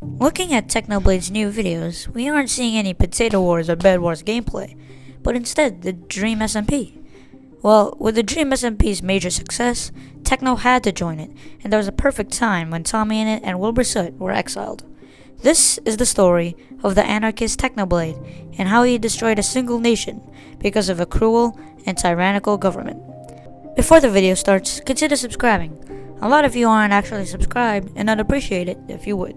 Looking at Technoblade's new videos, we aren't seeing any Potato Wars or Bed Wars gameplay, but instead the Dream SMP. Well, with the Dream SMP's major success, Techno had to join it, and there was a perfect time when Tommy Innit and Wilbur Soot were exiled. This is the story of the Anarchist Technoblade and how he destroyed a single nation because of a cruel and tyrannical government. Before the video starts, consider subscribing. A lot of you aren't actually subscribed, and I'd appreciate it if you would.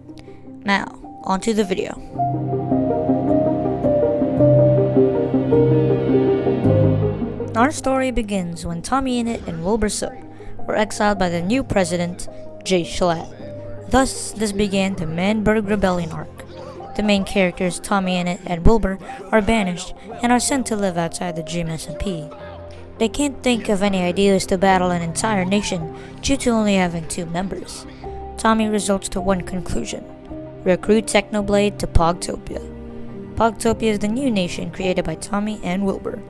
Now, onto the video. Our story begins when Tommy Innit and Wilbur Soot were exiled by the new president, J. Schlatt. Thus, this began the Manberg Rebellion arc. The main characters, Tommy Innit and Wilbur, are banished and are sent to live outside the Dream SMP. They can't think of any ideas to battle an entire nation due to only having 2 members. Tommy results to one conclusion: recruit Technoblade to Pogtopia. Pogtopia is the new nation created by Tommy and Wilbur.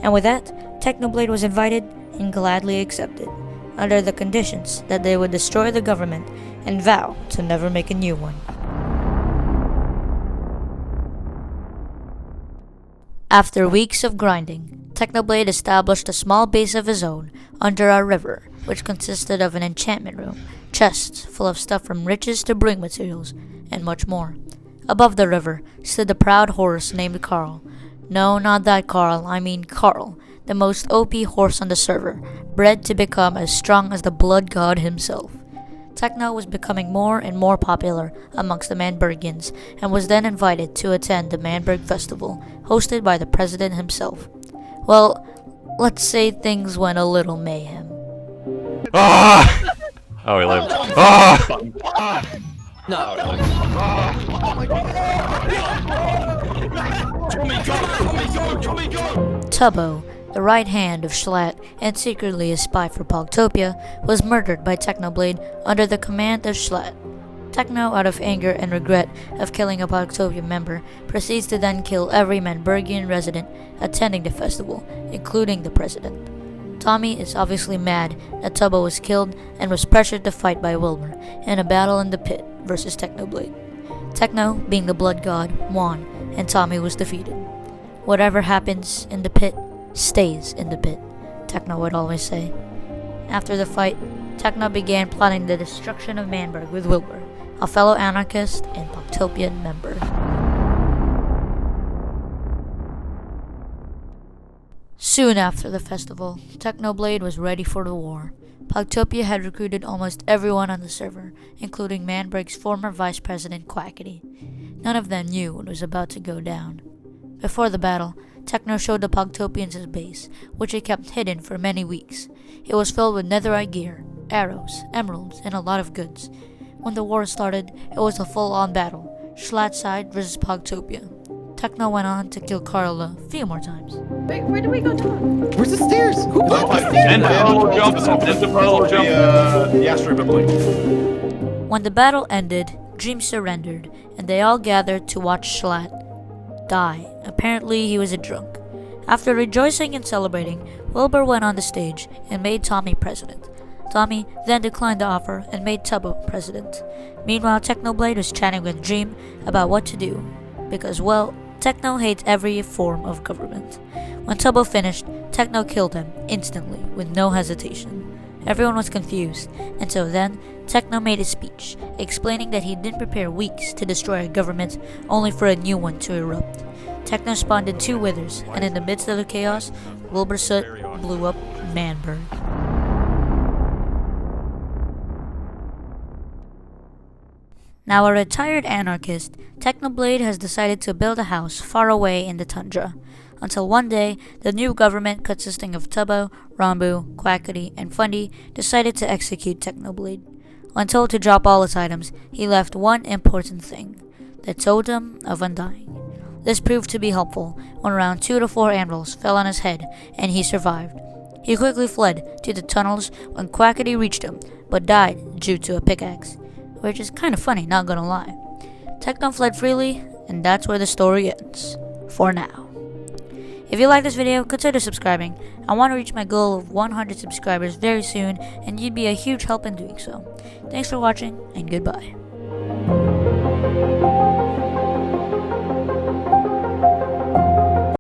And with that, Technoblade was invited and gladly accepted, under the conditions that they would destroy the government and vow to never make a new one. After weeks of grinding, Technoblade established a small base of his own under our river, which consisted of an enchantment room, chests full of stuff from riches to brewing materials, and much more. Above the river stood a proud horse named Carl. No, not that Carl, I mean Carl, the most OP horse on the server, bred to become as strong as the blood god himself. Techno was becoming more and more popular amongst the Manbergians and was then invited to attend the Manburg Festival, hosted by the president himself. Well, let's say things went a little mayhem. Ah! Oh, he lived. Ah! No. Tubbo, the right hand of Schlatt and secretly a spy for Pogtopia, was murdered by Technoblade under the command of Schlatt. Techno, out of anger and regret of killing a Pogtopia member, proceeds to then kill every Manbergian resident attending the festival, including the president. Tommy is obviously mad that Tubbo was killed and was pressured to fight by Wilbur in a battle in the pit versus Technoblade. Techno, being the blood god, won, and Tommy was defeated. Whatever happens in the pit stays in the pit, Techno would always say. After the fight, Techno began plotting the destruction of Manberg with Wilbur, a fellow anarchist and Pogtopian member. Soon after the festival, Technoblade was ready for the war. Pogtopia had recruited almost everyone on the server, including Manberg's former vice president Quackity. None of them knew what was about to go down. Before the battle, Techno showed the Pogtopians his base, which he kept hidden for many weeks. It was filled with netherite gear, arrows, emeralds, and a lot of goods. When the war started, it was a full-on battle, Schlatt's side versus Pogtopia. Techno went on to kill Carl a few more times. Wait, where do we go talk? Where's the stairs? Who built the stairs? And the little jump, and the little jump. The asteroid blink. When the battle ended, Dream surrendered, and they all gathered to watch Schlatt die. Apparently, he was a drunk. After rejoicing and celebrating, Wilbur went on the stage and made Tommy president. Tommy then declined the offer and made Tubbo president. Meanwhile, Technoblade was chatting with Dream about what to do, because, well, Techno hates every form of government. When Tubbo finished, Techno killed him instantly, with no hesitation. Everyone was confused, and so then, Techno made a speech, explaining that he didn't prepare weeks to destroy a government, only for a new one to erupt. Techno spawned in 2 withers, and in the midst of the chaos, Wilbur Soot blew up Manberg. Now a retired anarchist, Technoblade has decided to build a house far away in the tundra, until one day, the new government consisting of Tubbo, Rambu, Quackity, and Fundy decided to execute Technoblade. When told to drop all his items, he left one important thing: the Totem of Undying. This proved to be helpful when around 2 to 4 anvils fell on his head and he survived. He quickly fled to the tunnels when Quackity reached him, but died due to a pickaxe, which is kind of funny, not gonna lie. Techno fled freely, and that's where the story ends, for now. If you like this video, consider subscribing. I want to reach my goal of 100 subscribers very soon, and you'd be a huge help in doing so. Thanks for watching, and goodbye.